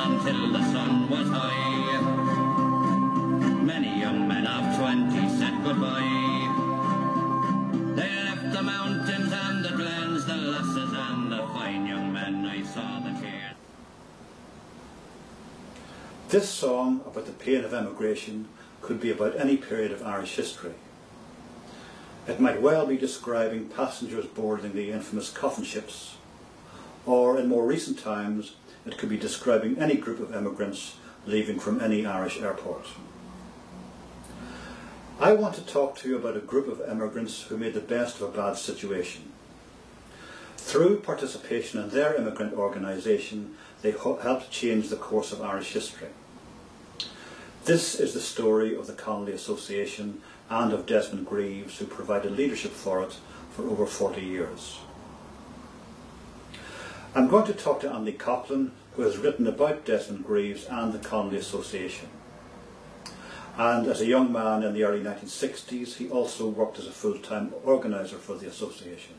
until the sun was high. Many young men of 20 said goodbye. They left the mountains and the glens, the lasses and the fine young men. I saw the tears. This song about the pain of emigration could be about any period of Irish history. It might well be describing passengers boarding the infamous coffin ships, or in more recent times it could be describing any group of emigrants leaving from any Irish airport. I want to talk to you about a group of emigrants who made the best of a bad situation. Through participation in their immigrant organisation, they helped change the course of Irish history. This is the story of the Connolly Association and of Desmond Greaves, who provided leadership for it for over 40 years. I'm going to talk to Andy Coughlan, who has written about Desmond Greaves and the Connolly Association. And as a young man in the early 1960s, he also worked as a full-time organiser for the association.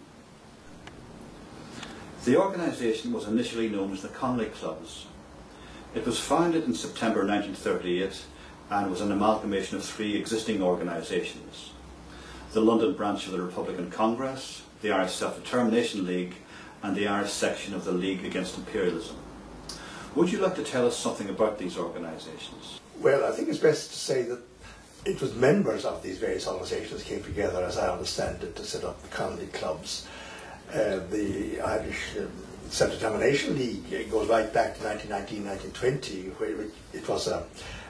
The organisation was initially known as the Connolly Clubs. It was founded in September 1938 and was an amalgamation of three existing organisations: the London branch of the Republican Congress, the Irish Self-Determination League, and the Irish section of the League Against Imperialism. Would you like to tell us something about these organisations? Well, I think it's best to say that it was members of these various organisations came together, as I understand it, to set up the Connolly Clubs. The Irish Self-Determination League goes right back to 1919-1920, where it was an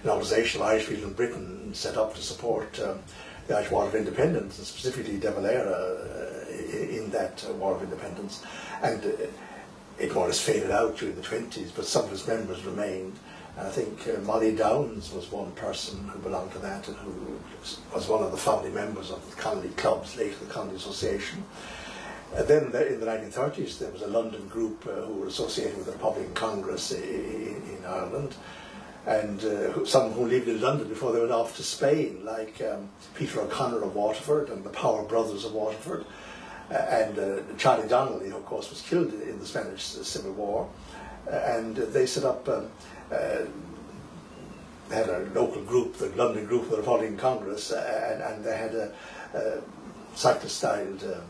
organisation of Irish people in Britain set up to support the Irish War of Independence, and specifically De Valera in that War of Independence. And it more or less faded out during the 20s, but some of its members remained. And I think Molly Downs was one person who belonged to that and who was one of the founding members of the Connolly Clubs, later the Connolly Association. Then in the 1930s there was a London group who were associated with the Republican Congress in Ireland, and some who lived in London before they went off to Spain, like Peter O'Connor of Waterford and the Power Brothers of Waterford, and Charlie Donnelly, who of course was killed in the Spanish Civil War, and they set up, they had a local group, the London group of the Republican Congress, and they had a cyclist-styled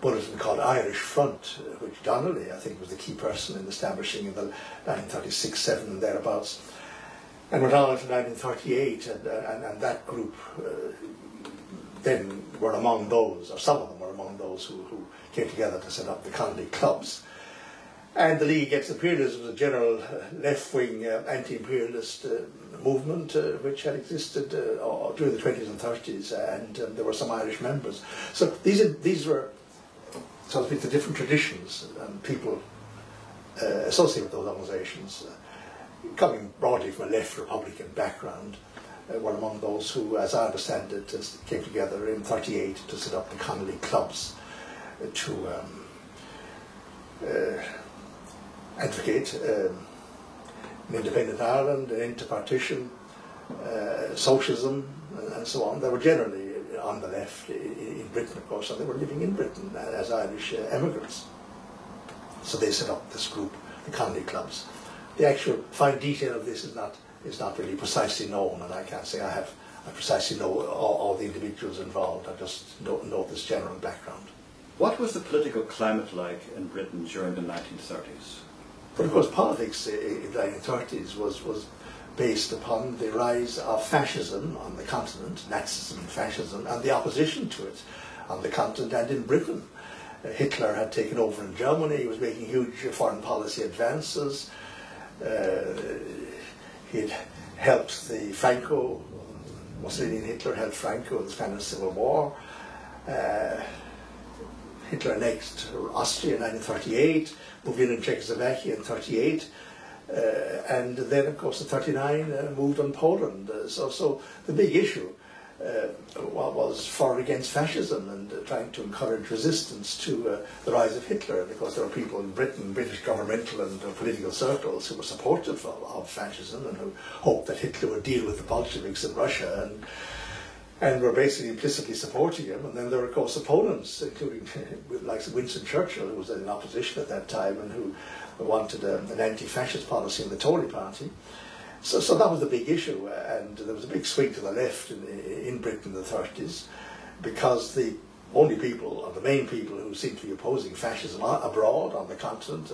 bulletin called Irish Front, which Donnelly, I think, was the key person in establishing in the 1936-7 and thereabouts, and went on until 1938, and that group then were among those, or some of them were among those who came together to set up the Connolly Clubs. And the League Against Imperialism was a general left-wing anti-imperialist movement which had existed during the 20s and 30s, and there were some Irish members. So these were, so to speak, the different traditions and people associated with those organisations, coming broadly from a left Republican background, were among those who, as I understand it, came together in 1938 to set up the Connolly Clubs to advocate an independent Ireland, an end to partition, socialism, and so on. They were generally on the left in Britain, of course, and they were living in Britain as Irish emigrants. So they set up this group, the Connolly Clubs. The actual fine detail of this is not really precisely known, and I can't say I precisely know all the individuals involved. I just know this general background. What was the political climate like in Britain during the 1930s? But of course, politics in the 1930s was based upon the rise of fascism on the continent, Nazism and fascism, and the opposition to it on the continent and in Britain. Hitler had taken over in Germany. He was making huge foreign policy advances. He had helped the Mussolini and Hitler helped Franco in the Spanish Civil War. Hitler annexed Austria in 1938, moved in Czechoslovakia in 1938, and then of course in 1939 moved on Poland. So the big issue was for and against fascism and trying to encourage resistance to the rise of Hitler. And of course there were people in Britain, British governmental and political circles, who were supportive of fascism and who hoped that Hitler would deal with the Bolsheviks in Russia and were basically implicitly supporting him. And then there were, of course, opponents, including like Winston Churchill, who was in opposition at that time and who wanted an anti-fascist policy in the Tory party. So that was the big issue, and there was a big swing to the left in Britain in the 30s, because the only people, or the main people who seemed to be opposing fascism abroad on the continent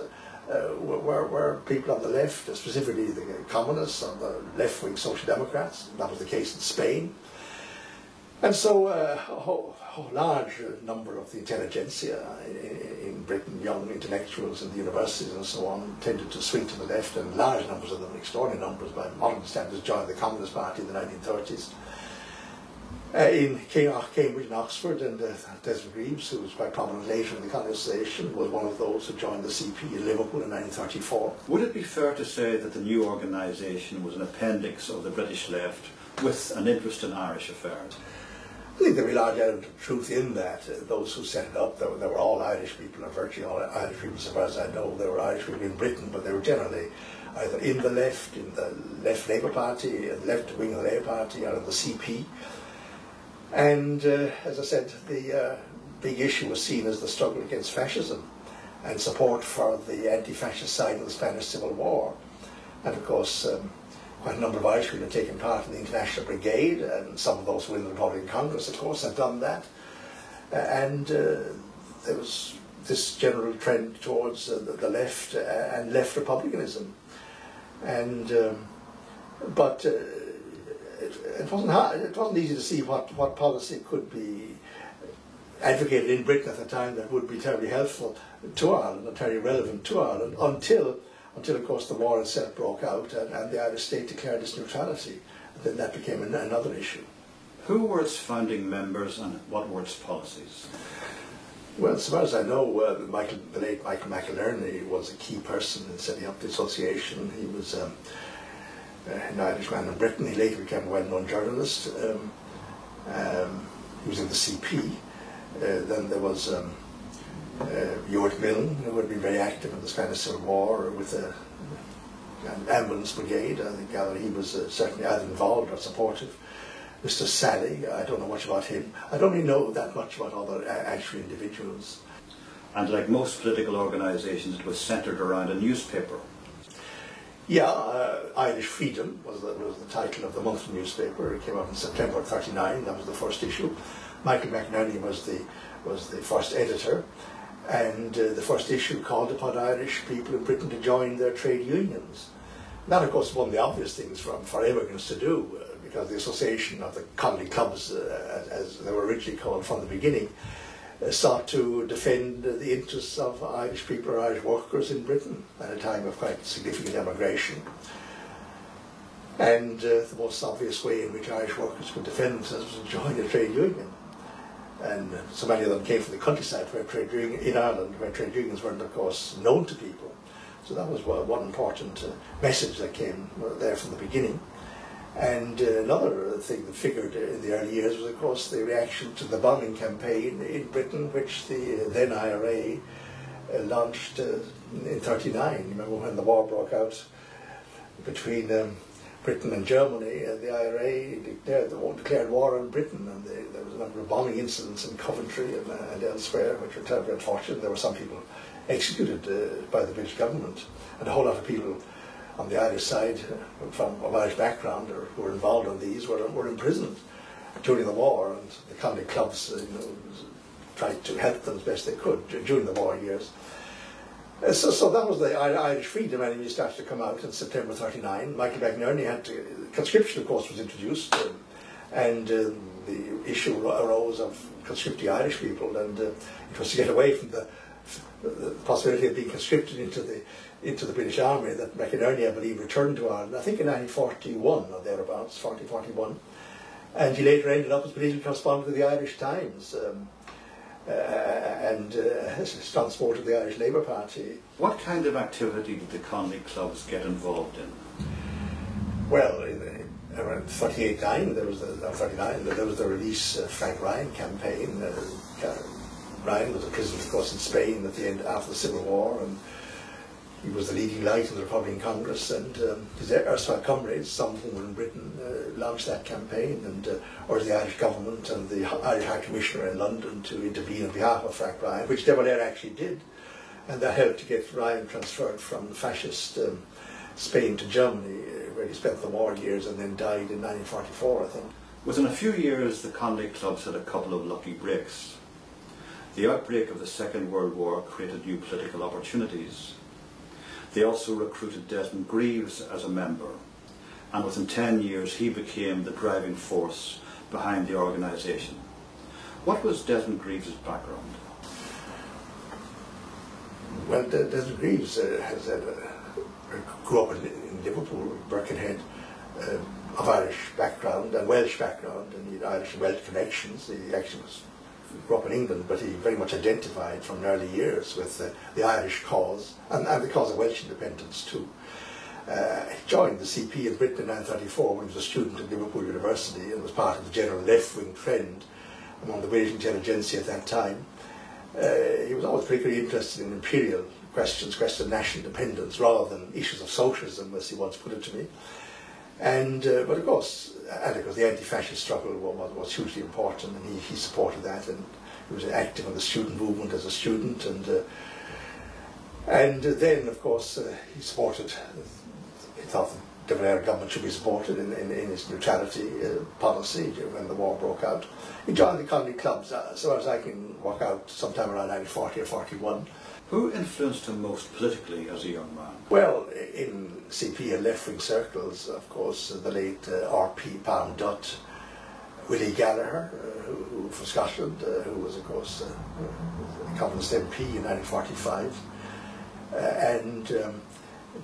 were people on the left, specifically the communists and the left-wing social democrats. That was the case in Spain. And so a large number of the intelligentsia in Britain, young intellectuals in the universities and so on, tended to swing to the left, and large numbers of them, extraordinary numbers by modern standards, joined the Communist Party in the 1930s. In Cambridge and Oxford, and Desmond Greaves, who was quite prominent later in the Connolly Association, was one of those who joined the CP in Liverpool in 1934. Would it be fair to say that the new organisation was an appendix of the British left with an interest in Irish affairs? I think there was a large element of truth in that. Those who set it up, they were all Irish people, or virtually all Irish people, as far as I know. They were Irish people in Britain, but they were generally either in the left Labour Party, the left wing of the Labour Party, or in the CP. And as I said, the big issue was seen as the struggle against fascism and support for the anti-fascist side of the Spanish Civil War. And of course, quite a number of Irish people had taken part in the International Brigade, and some of those who were in the Republican Congress, of course, had done that. And there was this general trend towards the left and left republicanism. And but it wasn't hard. It wasn't easy to see what policy could be advocated in Britain at the time that would be terribly helpful to Ireland and terribly relevant to Ireland until of course the war itself broke out and the Irish state declared its neutrality. And then that became another issue. Who were its founding members and what were its policies? Well, as far as I know, the late Michael McInerney was a key person in setting up the association. He was an Irishman in Britain. He later became a well-known journalist. He was in the CP. Then there was Ewart Milne, who had been very active in the Spanish Civil War with an ambulance brigade. I think he was certainly either involved or supportive. Mr. Sally, I don't know much about him. I don't really know that much about other actual individuals. And like most political organisations, it was centred around a newspaper. Yeah, Irish Freedom was the title of the monthly newspaper. It came out in September '39. That was the first issue. Michael McInerney was the first editor, and the first issue called upon Irish people in Britain to join their trade unions. That, of course, was one of the obvious things for immigrants to do, because the association of the Connolly clubs, as they were originally called from the beginning, sought to defend the interests of Irish people or Irish workers in Britain at a time of quite significant emigration. And the most obvious way in which Irish workers could defend themselves was to join a trade union. And so many of them came from the countryside in Ireland, where trade unions weren't, of course, known to people. So that was one important message that came there from the beginning. And another thing that figured in the early years was, of course, the reaction to the bombing campaign in Britain, which the then IRA launched in '39. Remember when the war broke out between Britain and Germany, and the IRA declared war on Britain, and there was a number of bombing incidents in Coventry and elsewhere, which were terribly unfortunate. There were some people executed by the British government, and a whole lot of people on the Irish side, of Irish background, or who were involved in these, were imprisoned during the war, and the Connolly clubs tried to help them as best they could during the war years. So that was the Irish Freedom Enemy started to come out in September '39. Michael McInerney conscription, of course, was introduced, and the issue arose of conscripting Irish people, and it was to get away from the possibility of being conscripted into the British Army that McInerney, I believe, returned to Ireland, I think in 1941 or thereabouts, 41. And he later ended up as political correspondent of the Irish Times and strong supporter of the Irish Labour Party. What kind of activity did the Connolly clubs get involved in? Well, around 39, there was the Release Frank Ryan campaign. Ryan was a prisoner, of course, in Spain at the end after the Civil War, and he was the leading light in the Republican Congress, and his erstwhile comrades, some of whom were in Britain, launched that campaign and urged the Irish government and the Irish High Commissioner in London to intervene on behalf of Frank Ryan, which De Valera actually did, and that helped to get Ryan transferred from fascist Spain to Germany, where he spent the war years and then died in 1944, I think. Within a few years, the Connolly clubs had a couple of lucky breaks. The outbreak of the Second World War created new political opportunities. They also recruited Desmond Greaves as a member, and within 10 years he became the driving force behind the organisation. What was Desmond Greaves' background? Well, Desmond Greaves grew up in Liverpool, Birkenhead, of Irish background and Welsh background, and he had Irish and Welsh connections. He actually grew up in England, but he very much identified from early years with the Irish cause and the cause of Welsh independence too. He joined the CP in Britain in 1934 when he was a student at Liverpool University and was part of the general left-wing trend among the British intelligentsia at that time. He was always particularly interested in imperial questions of national independence rather than issues of socialism, as he once put it to me. And but of course, the anti-fascist struggle was hugely important, and he supported that, and he was active in the student movement as a student, and then of course he supported. He thought the De Valera government should be supported in its neutrality policy when the war broke out. He joined the Connolly clubs, so far as I can work out, sometime around 1940 or 41. Who influenced him most politically as a young man? Well, in CP and left-wing circles, of course, the late RP Palm Dutt, Willie Gallagher, who from Scotland, who was, of course, a Communist MP in 1945, and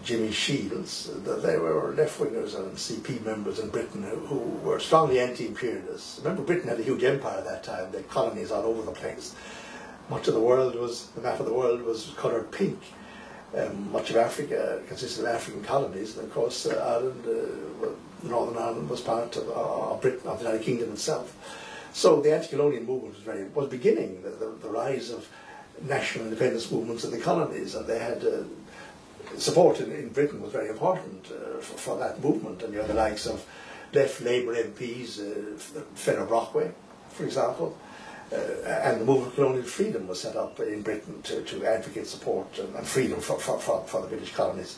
Jimmy Shields. They were left-wingers and CP members in Britain who were strongly anti-imperialists. Remember, Britain had a huge empire at that time. They had colonies all over the place. Much of the world the map of the world was coloured pink. Much of Africa consisted of African colonies, and of course Ireland, Northern Ireland was part of Britain, of the United Kingdom itself. So the anti-colonial movement was beginning, the rise of national independence movements in the colonies, and they had support in Britain was very important for that movement. And you had the likes of left Labour MPs, Fenner Brockway, for example. And the movement for colonial freedom was set up in Britain to advocate support and freedom for the British colonies.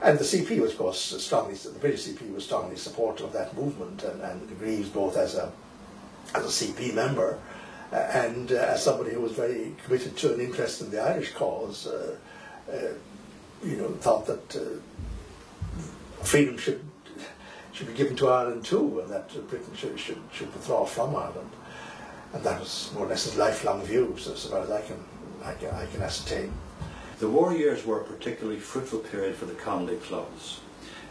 And the CP was, of course, the British CP was strongly supportive of that movement, and Greaves both as a CP member and as somebody who was very committed to an interest in the Irish cause, thought that freedom should be given to Ireland too, and that Britain should withdraw from Ireland. And that was more or less his lifelong view, so as far as I can ascertain. The war years were a particularly fruitful period for the Connolly clubs.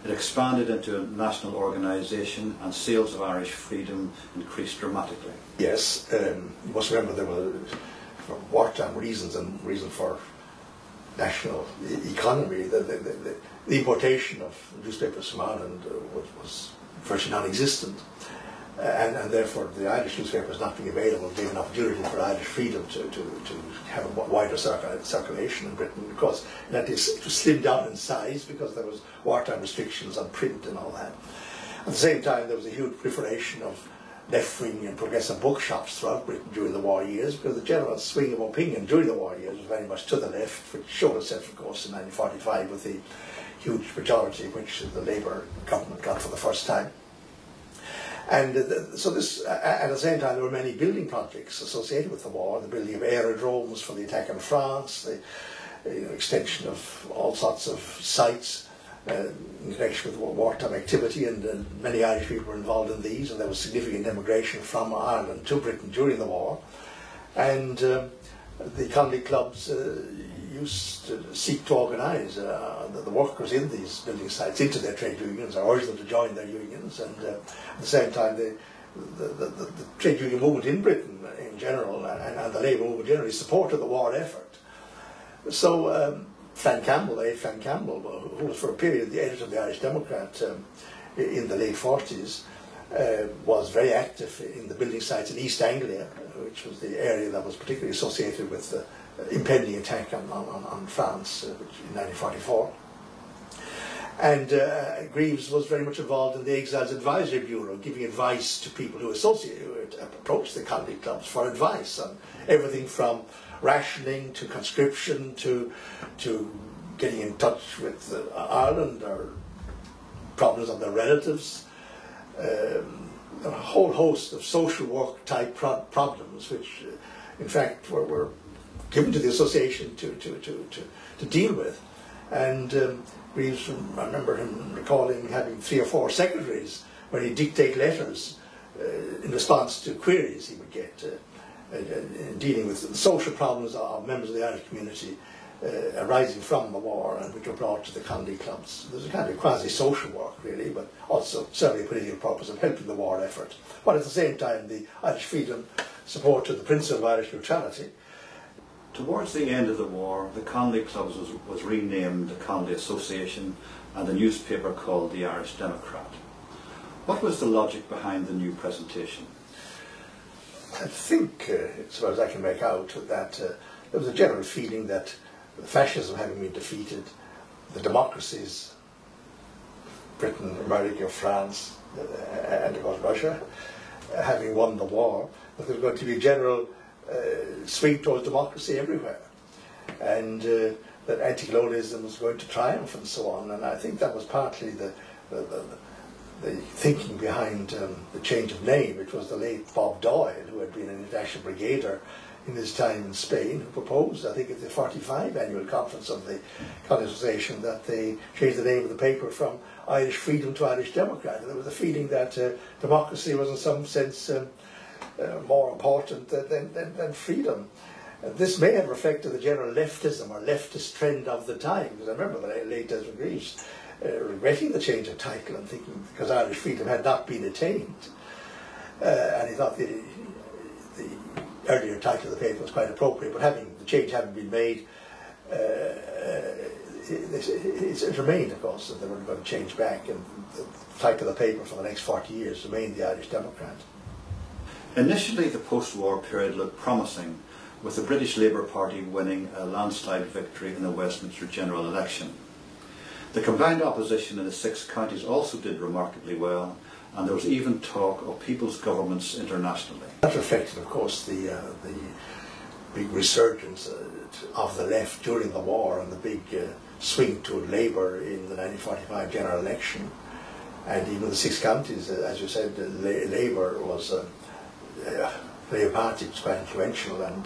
It expanded into a national organisation, and sales of Irish freedom increased dramatically. Yes, you must remember there were, for wartime reasons and reason for national economy, the importation of newspapers from Ireland was virtually non-existent. And therefore the Irish newspapers not being available gave an opportunity for Irish freedom to have a wider circulation in Britain, because it was slimmed down in size because there was wartime restrictions on print and all that. At the same time, there was a huge proliferation of left-wing and progressive bookshops throughout Britain during the war years, because the general swing of opinion during the war years was very much to the left, which showed itself, of course, in 1945 with the huge majority which the Labour government got for the first time. And so this, at the same time, there were many building projects associated with the war, the building of aerodromes for the attack on France, the extension of all sorts of sites in connection with wartime activity, and many Irish people were involved in these, and there was significant emigration from Ireland to Britain during the war. And the Connolly clubs used to seek to organise the workers in these building sites into their trade unions, or urge them to join their unions, and at the same time the trade union movement in Britain in general and the Labour movement generally supported the war effort. So Frank Campbell, who was for a period the editor of the Irish Democrat in the late 40s, was very active in the building sites in East Anglia, which was the area that was particularly associated with impending attack on France, which in 1944. And Greaves was very much involved in the Exiles Advisory Bureau, giving advice to people who approached the Connolly clubs for advice on everything from rationing to conscription to getting in touch with Ireland or problems of their relatives. A whole host of social work type problems which in fact were given to the association to deal with. And Greaves, I remember him recalling having 3 or 4 secretaries where he'd dictate letters in response to queries he would get dealing with the social problems of members of the Irish community arising from the war and which were brought to the Connolly clubs. There's a kind of quasi-social work really, but also certainly a political purpose of helping the war effort. But at the same time the Irish freedom support to the principle of Irish neutrality. Towards the end of the war, the Connolly clubs was renamed the Connolly Association and the newspaper called the Irish Democrat. What was the logic behind the new presentation? I think, as far as I can make out, that there was a general feeling that fascism having been defeated, the democracies, Britain, America, France, and of course Russia, having won the war, that there was going to be a general swing towards democracy everywhere, and that anti-colonialism was going to triumph and so on. And I think that was partly the thinking behind the change of name. It was the late Bob Doyle, who had been an international brigadier in his time in Spain, who proposed, I think at the 45 annual conference of the Connolly Association, that they change the name of the paper from Irish Freedom to Irish Democrat. And there was a feeling that democracy was in some sense more important than freedom. This may have reflected the general leftism or leftist trend of the time, because I remember the late Desmond Greaves regretting the change of title and thinking because Irish freedom had not been attained. And he thought the earlier title of the paper was quite appropriate, but the change having been made, it remained, of course, that they were going to change back, and the title of the paper for the next 40 years remained the Irish Democrat. Initially, the post-war period looked promising, with the British Labour Party winning a landslide victory in the Westminster general election. The combined opposition in the 6 counties also did remarkably well, and there was even talk of people's governments internationally. That reflected, of course, the big resurgence of the left during the war and the big swing toward Labour in the 1945 general election. And even the 6 counties, as you said, Labour was Labour Party was quite influential and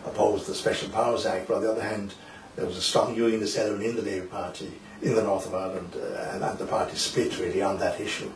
opposed the Special Powers Act, but on the other hand there was a strong unionist element in the Labour Party in the north of Ireland, and the party split really on that issue.